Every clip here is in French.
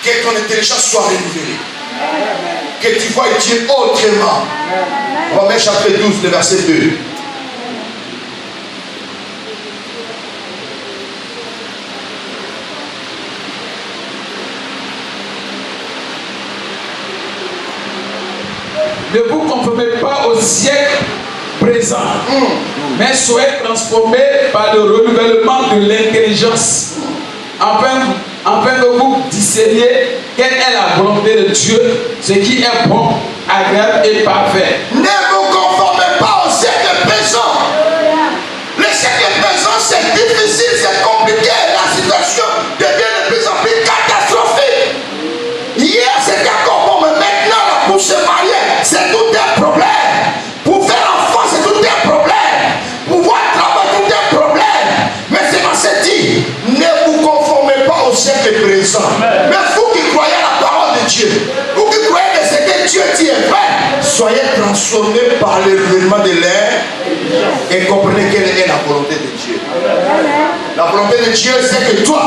Que ton intelligence soit renouvelée. Que tu vois Dieu autrement. Romains chapitre 12, le verset 2. Ne vous conformez pas au siècle présent, mais soyez transformés par le renouvellement de l'intelligence, afin que vous discerniez quelle est la volonté de Dieu, ce qui est bon, agréable et parfait. Ne vous conformez pas au siècle présent. Le siècle présent, c'est difficile, c'est compliqué. La situation devient de plus en plus catastrophique. Hier, c'était encore bon, mais maintenant, là, pour se marier, c'est tout un problème. Pour faire enfant, c'est tout un problème. Pouvoir travailler, tout un problème. Mais c'est dans cette dit, ne vous conformez pas au siècle présent. Mais vous qui croyez à la parole de Dieu, vous qui croyez que ce que Dieu dit est vrai, soyez transformés par le renouvellement de l'air et comprenez quelle est la volonté de Dieu. La volonté de Dieu, c'est que toi,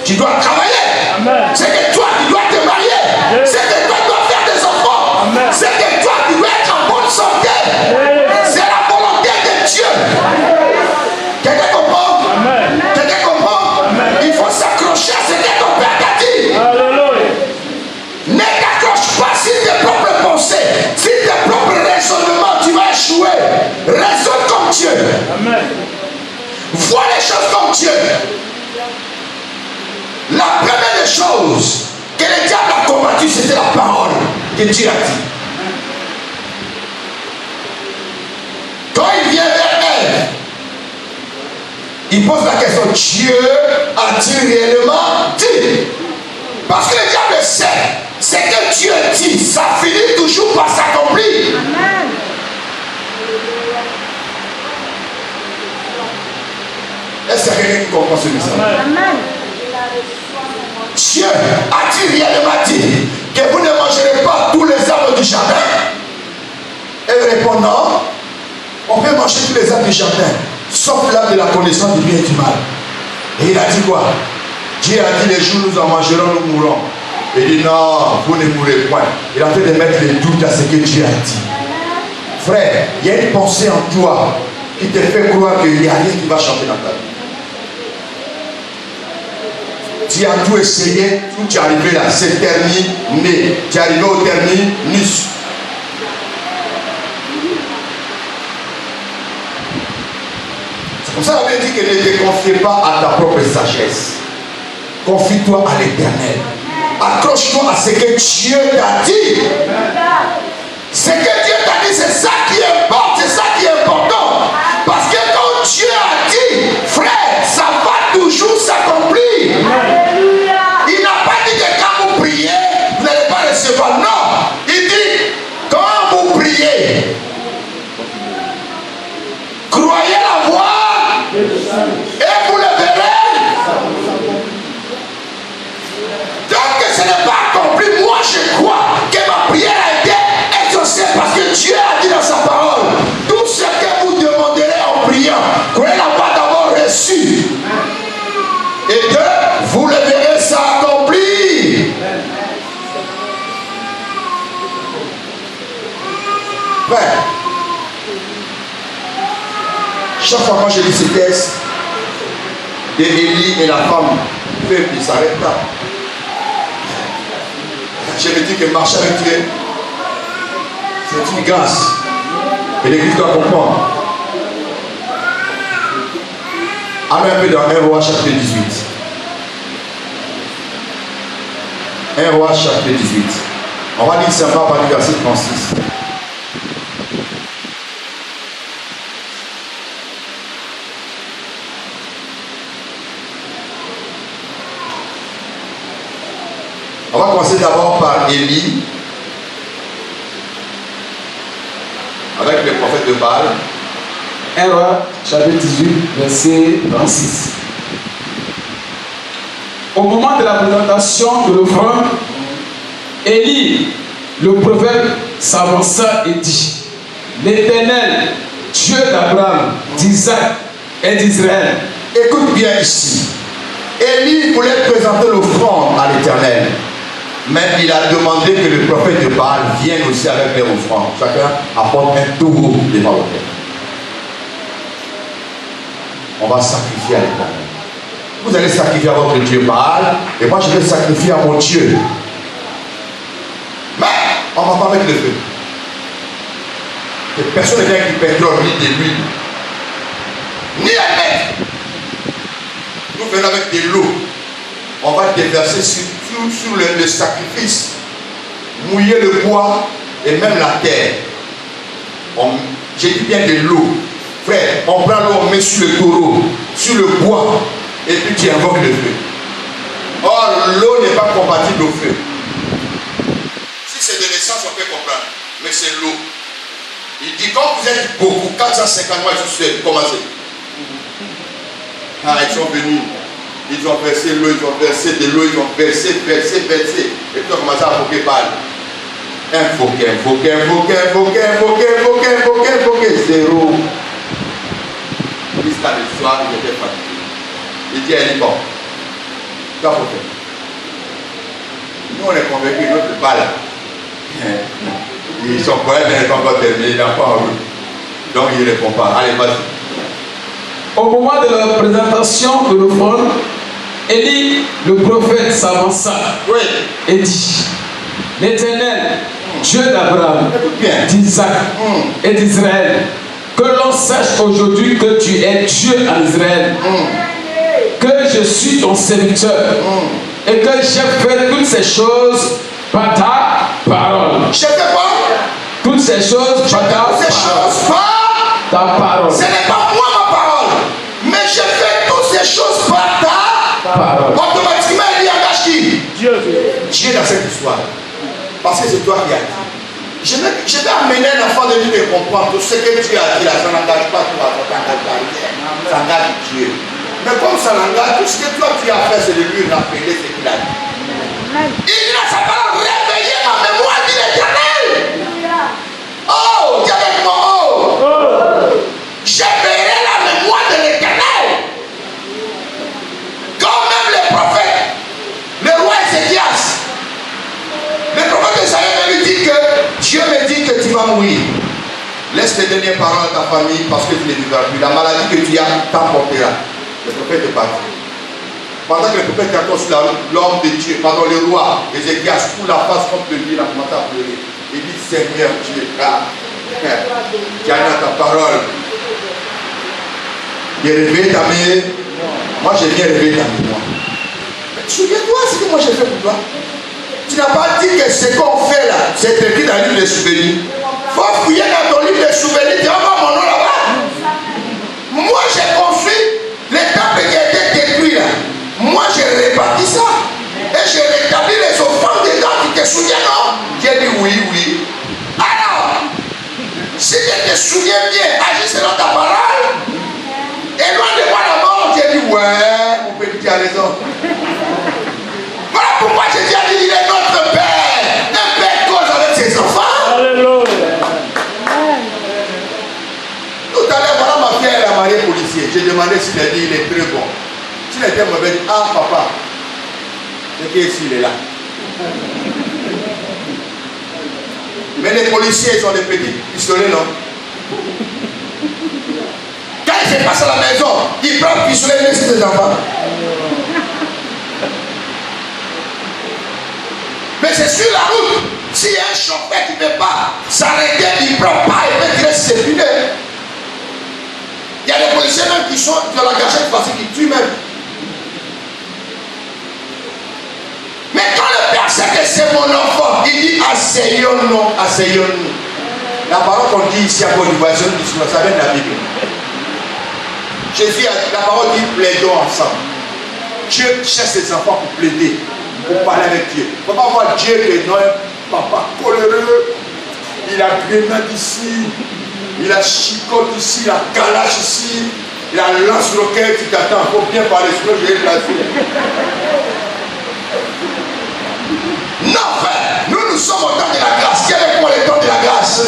tu dois travailler. C'est que toi, tu dois te marier. C'est que toi, tu dois faire des enfants. C'est que toi, tu dois être en bonne santé. C'est la volonté de Dieu. Quelqu'un comprend? Quelqu'un comprend? Il faut s'accrocher à ce que ton Père t'a dit. Ne t'accroche pas sur tes propres pensées, sur tes propres raisonnements, tu vas échouer. Raisonne comme Dieu. Vois les choses comme Dieu. La première des choses que le diable a combattu, c'était la parole que Dieu a dit. Quand il vient vers elle, il pose la question, Dieu a-t-il réellement dit? Parce que le diable sait, ce que Dieu dit, ça finit toujours par s'accomplir. Est-ce qu'il y a quelqu'un qui comprend ce message? Dieu a-t-il réellement dit que vous ne mangerez pas tous les arbres du jardin? Elle répond non. On peut manger tous les arbres du jardin, sauf l'arbre de la connaissance du bien et du mal. Et il a dit quoi? Dieu a dit les jours où nous en mangerons, nous mourrons. Il dit non, vous ne mourrez point. Il a fait de mettre les doutes à ce que Dieu a dit. Frère, il y a une pensée en toi qui te fait croire qu'il n'y a rien qui va changer dans ta vie. Tu as tout essayé, tout tu es arrivé là, c'est terminé. Tu es arrivé au terminus. C'est comme ça la Bible dit que ne te confie pas à ta propre sagesse. Confie-toi à l'Éternel. Accroche-toi à ce que Dieu t'a dit. Ce que Dieu t'a dit, c'est ça qui importe, c'est ça qui est important. Parce que quand Dieu a dit, frère, ça va toujours s'accomplir. Il n'a pas dit que quand vous priez, vous n'allez pas recevoir. Non, il dit, quand vous priez, croyez la voix et vous le verrez. Donc ce n'est pas accompli. Moi je crois que ma prière a été exaucée parce que Dieu a dit dans sa parole, tout ce que vous demanderez en priant, croyez l'avoir d'abord reçu. Et que vous le verrez s'accomplir. Frère, chaque fois quand je lis ce texte d'Élie et la femme, le peuple ne s'arrête pas. Je me dis que marcher avec Dieu, c'est une grâce. Et l'Église doit comprendre. Allons un peu dans 1 Roi chapitre 18. 1 Roi chapitre 18. On va lire simplement par du verset 36. On va commencer d'abord par Élie, avec le prophète de Baal. 1 Roi, chapitre 18, verset 36. Au moment de la présentation de l'offrande, Élie, le prophète, s'avança et dit, l'Éternel, Dieu d'Abraham, d'Isaac et d'Israël. Écoute bien ici. Élie voulait présenter l'offrande à l'Éternel. Mais il a demandé que le prophète de Baal vienne aussi avec les offrandes. Chacun apporte un taureau devant l'autel. On va sacrifier à l'Éternel. Vous allez sacrifier à votre Dieu Baal, et moi je vais sacrifier à mon Dieu. Mais on ne va pas mettre le feu. Personne ne vient avec du pétrole ni de l'huile, ni à mettre. Nous venons avec de l'eau. On va déverser sur le sacrifice, mouiller le bois et même la terre. J'ai dit bien de l'eau. Frère, on prend l'eau, on met sur le taureau, sur le bois, et puis tu invoques le feu. Or, l'eau n'est pas compatible au feu. Si c'est de l'essence, on peut comprendre. Mais c'est l'eau. Il dit, quand vous êtes beaucoup, 450 mois, je suis commencé. Ah, ils sont venus. Ils ont versé l'eau, ils ont versé de l'eau, ils ont versé. Et puis on a commencé à invoquer Baal. Invoquer. Zéro. Jusqu'à le soir, il était fatigué. Il dit, elle est bon. Qu'est-ce qu'on fait? Nous, on est convaincus, notre Baal. Ils sont poètes, mais ils n'ont pas terminé, il n'a pas en route. Donc il ne répond pas. Allez, vas-y. Au moment de la présentation de l'offrande, Élie, le prophète, s'avança et dit, l'Éternel, Dieu d'Abraham, d'Isaac et d'Israël, que l'on sache aujourd'hui que tu es Dieu en Israël, que je suis ton serviteur et que j'ai fait toutes ces choses par ta parole. Je fais quoi? Toutes ces choses par ta parole. Ce n'est pas moi ma parole, mais je fais toutes ces choses par ta parole. Automatiquement, il y a Gachi. Dieu dans cette histoire. Parce que c'est toi qui as dit. Je vais amener un enfant de lui de comprendre tout ce que Dieu a dit là. Ça n'engage pas toi, ça n'engage pas rien. Ça engage Dieu. Mais comme ça l'engage, tout ce que toi tu as fait, c'est de lui rappeler ce qu'il a dit. Il a sa parole réveillée ma mémoire, dit l'Éternel. Oh, dis avec moi, oh. J'éveillerai la mémoire de l'Éternel. Quand même les prophètes, le roi Ézéchias, le prophète Esaïe lui dit que Dieu me dit que tu vas mourir. Laisse les dernières paroles à ta famille parce que tu ne vivras plus. La maladie que tu as t'emportera. Le prophète est parti. Pendant que le prophète est encore sur la route, l'homme de Dieu, pardon, le roi Ézéchias, pour la face contre lui, il a commencé à pleurer. Il dit, Seigneur Dieu, tu as dans ta parole. Il a réveillé ta mère. Moi, j'ai bien réveillé ta mémoire. Souviens-toi ce que moi j'ai fait pour toi. Tu n'as pas dit que ce qu'on fait là, c'est écrit dans le livre des souvenirs. Il faut fouiller dans ton livre des souvenirs. Tu vas voir mon nom là-bas. Moi, j'ai construit les temples qui étaient détruits là. Moi, j'ai réparti ça. Et j'ai rétabli les offrandes dedans. Tu te souviens, non? J'ai dit oui. Alors, si tu te souviens bien, agis selon ta parole. Et loin de moi la mort, j'ai dit ouais, mon petit a raison. Voilà pourquoi j'ai dit, il est notre Père. Un Père cause avec ses enfants. Alléluia. Tout à l'heure, voilà ma fille, elle a marié policier. J'ai demandé s'il a dit, il est très bon. S'il était mauvais, ah papa, c'est qu'ici il est là. Mais les policiers, ils ont des petits pistolets, non? Quand il se passe à la maison, il prend le pistolet et laisse ses enfants. Mais c'est sur la route. S'il y a un chauffeur qui ne peut pas s'arrêter, il ne prend pas, il peut tirer ses filets. Il y a des policiers même qui sont dans la gâchette parce qu'ils tuent même. Mais quand le Père sait que c'est mon enfant, il dit asseyons-nous. La parole qu'on dit ici à Côte d'Ivoire, ça vient de la Bible. Jésus a dit, la parole dit plaidons ensemble. Dieu cherche ses enfants pour plaider, pour parler avec Dieu. Il ne faut pas voir Dieu qui est un papa coléreux. Il a grenade ici, il a chicote ici, il a calache ici, il a lance-roquette, tu t'attends, il faut bien parler, sinon je vais placer. Non, frère, nous sommes au temps de la grâce. Quel est quoi le temps de la grâce?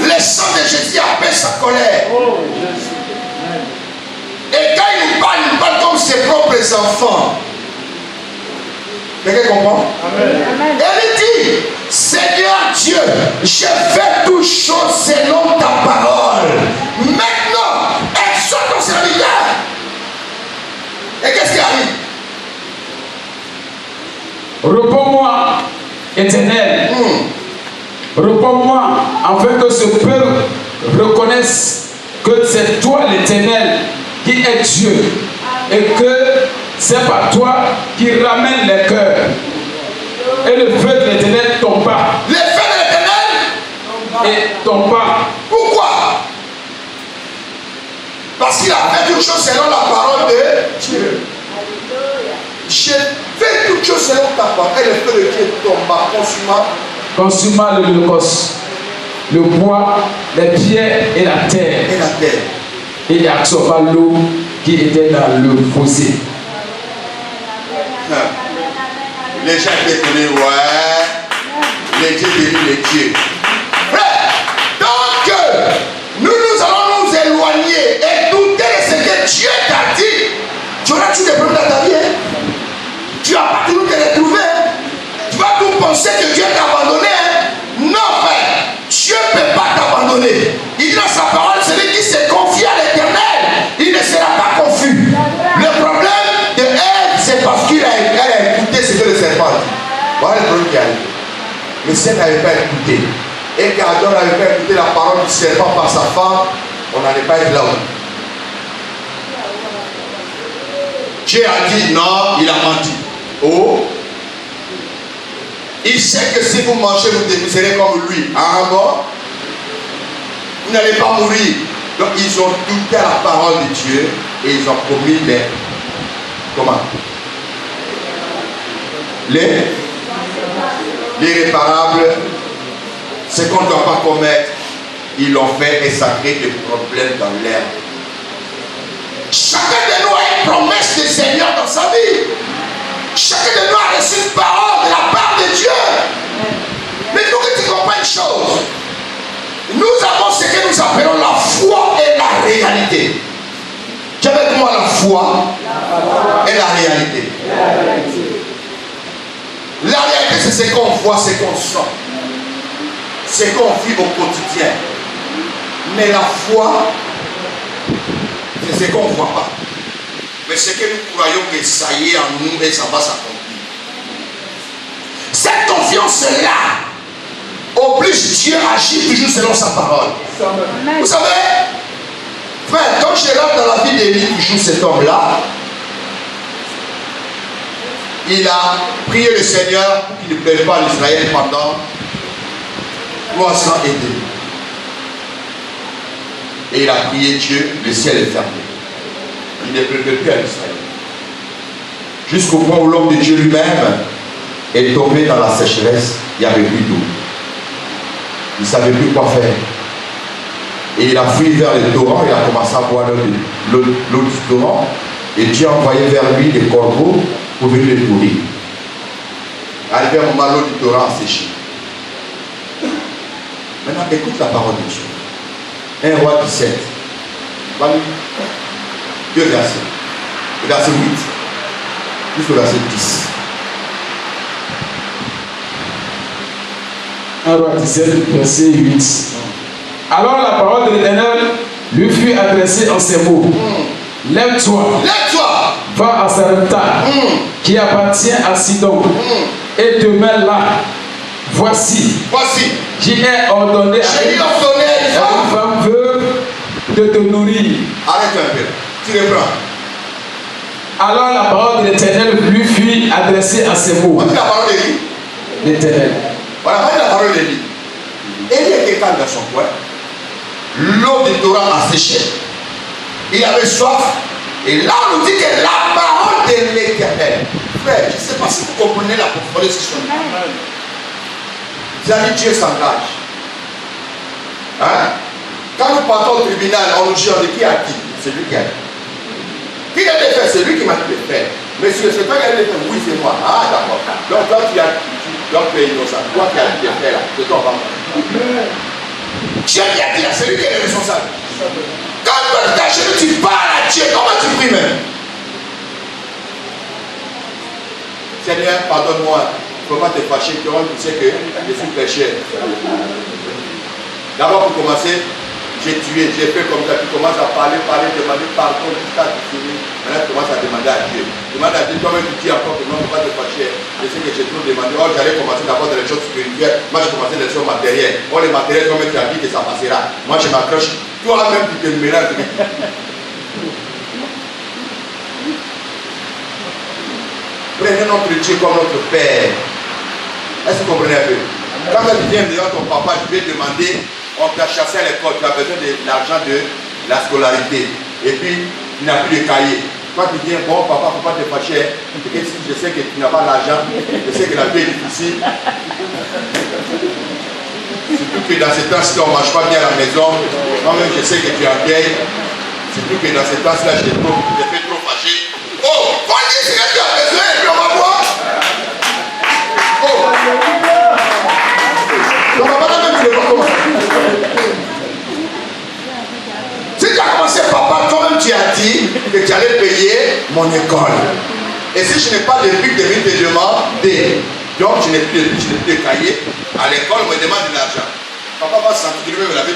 Le sang de Jésus apaise sa colère. Et quand il parle comme ses propres enfants. Quelqu'un comprend? Amen. Dieu, j'ai fait toutes choses selon ta parole. Maintenant, exhorte ton serviteur. Et qu'est-ce qui arrive? Réponds-moi, Éternel. Réponds-moi, afin que ce peuple reconnaisse que c'est toi, l'Éternel, qui est Dieu, et que c'est par toi qui ramène les cœurs. Et le feu de l'Éternel tombe pas. Le feu de l'Éternel Et tombe pas. Pourquoi? Parce qu'il a fait toutes choses selon la parole de Dieu. J'ai fait toutes choses selon ta parole. Et le feu de Dieu tomba, consumant l'Holocauste, le bois, les pierres et la terre. Et la terre. Et il absorba l'eau qui était dans le fossé. Les gens étaient étonnés, ouais. Les dieux délient les dieux. Frère, donc nous allons nous éloigner et douter de ce que Dieu t'a dit. Tu auras tous des problèmes dans ta vie. Hein? Tu vas pas toujours te retrouver. Hein? Tu vas tout penser que Dieu t'a abandonné. Hein? Non, frère. Dieu ne peut pas t'abandonner. Il dit dans sa parole, celui qui se confie à l'Éternel, il ne sera pas confus. Le problème de Ève, c'est parce qu'elle a écouté ce que le serpent dit. Voilà le problème qui arrive. Le Seigneur n'avait pas écouté. Et qu'Adam n'avait pas écouté la parole du serpent par sa femme, on n'allait pas être là. Dieu a dit non, il a menti. Oh, il sait que si vous mangez, vous serez comme lui. Ah bon? Vous n'allez pas mourir. Donc ils ont douté à la parole de Dieu et ils ont commis les. Comment? L'irréparable. Ce qu'on ne doit pas commettre, ils l'ont fait et ça crée des problèmes dans l'air. Chacun de nous a une promesse du Seigneur dans sa vie. Chacun de nous a reçu une parole de la part de Dieu. Mais il faut que tu comprennes une chose. Nous avons ce que nous appelons la foi et la réalité. Tu as avec moi la foi et la réalité. La réalité, c'est ce qu'on voit, ce qu'on sent. Ce qu'on vit au quotidien. Mais la foi, c'est ce qu'on ne voit pas. Mais c'est que nous croyons que ça y est en nous et ça va s'accomplir. Cette confiance-là oblige Dieu à agir toujours selon sa parole. Vous savez, frère, quand je rentre dans la vie d'Élie, toujours cet homme-là, il a prié le Seigneur pour qu'il ne pleuve pas en Israël pendant 3 ans et demi. Et il a prié Dieu, le ciel est fermé. Il ne pleuvait plus à Israël. Jusqu'au point où l'homme de Dieu lui-même est tombé dans la sécheresse, il n'y avait plus d'eau. Il ne savait plus quoi faire. Et il a fui vers le torrent, il a commencé à boire l'eau du torrent. Et Dieu a envoyé vers lui des corbeaux pour venir le nourrir. Arrivé à un moment, l'eau du torrent a séché. Maintenant, écoute la parole de Dieu. 1 Roi 17. Deux versets. Le verset 8 jusqu'au verset 10. 1 Roi 17, verset 8. Alors la parole de l'Éternel lui fut adressée en ces mots. Lève-toi. Lève-toi. Va à Sarepta, qui appartient à Sidon, et demeure là. Voici. J'ai ordonné à une femme veuve de te nourrir. Arrête un peu. Tu reprends. Alors la parole de l'Éternel lui fut adressée à ces mots. On dit la parole de qui? L'Éternel. Voilà, on dit la parole de lui. Élie était calme dans son coin. L'eau du torrent a séché. Il avait soif. Et là, on nous dit que la parole de l'Éternel. Frère, je ne sais pas si vous comprenez la profondeur de ce qu'on dit. Vous avez dit Dieu s'engage. Hein? Quand nous partons au tribunal, on nous dit qui a dit? C'est lui qui a dit. Qui a fait? C'est lui qui m'a dit de faire. Mais si c'est toi qui a dit de faire, oui, c'est moi. Ah, d'accord. Donc toi, tu es innocent. Toi qui as dit de faire là, c'est toi, papa. Dieu qui a dit là, c'est lui qui est responsable. Quand tu es caché, tu parles à Dieu, comment tu pries même? Seigneur, pardonne-moi. ne faut pas te fâcher, toi tu sais que je suis pécheur. D'abord pour commencer, j'ai tué, j'ai fait comme ça, tu commences à parler, demander pardon jusqu'à finir. Maintenant tu commences à demander à Dieu. Demande à Dieu, toi-même tu dis encore que non, il ne faut pas te fâcher. Je sais que j'ai trop demandé. Oh, j'allais commencer d'abord dans les choses spirituelles. Moi, j'ai commencé dans les choses matérielles. Oh, les matériels, toi-même tu as dit que ça passera. Moi, je m'accroche. Toi-même tu te mélanges. Prenez notre Dieu comme notre Père. Est-ce que vous comprenez un peu? Quand tu viens devant ton papa, tu vais demander, on t'a chassé à l'école, tu as besoin de l'argent de la scolarité. Et puis, tu n'as plus de cahier. Quand tu dis, bon papa, il ne faut pas te fâcher. Je sais que tu n'as pas l'argent, je sais que la vie est difficile. Surtout que dans ces temps-ci, on ne mange pas bien à la maison. Moi-même, je sais que tu es en deuil. Surtout que dans ces temps-là, je fais trop fâché. Oh, on dit ce que tu as besoin et puis on va voir. Oh. Donc, même tu ne vois pas comment. Si tu as commencé, papa, toi-même tu as dit que tu allais payer mon école. Et si je n'ai pas de but de venir te demander, donc je n'ai plus de cahier, à l'école, on me demande de l'argent. Papa va sentir qu'il veut me laver.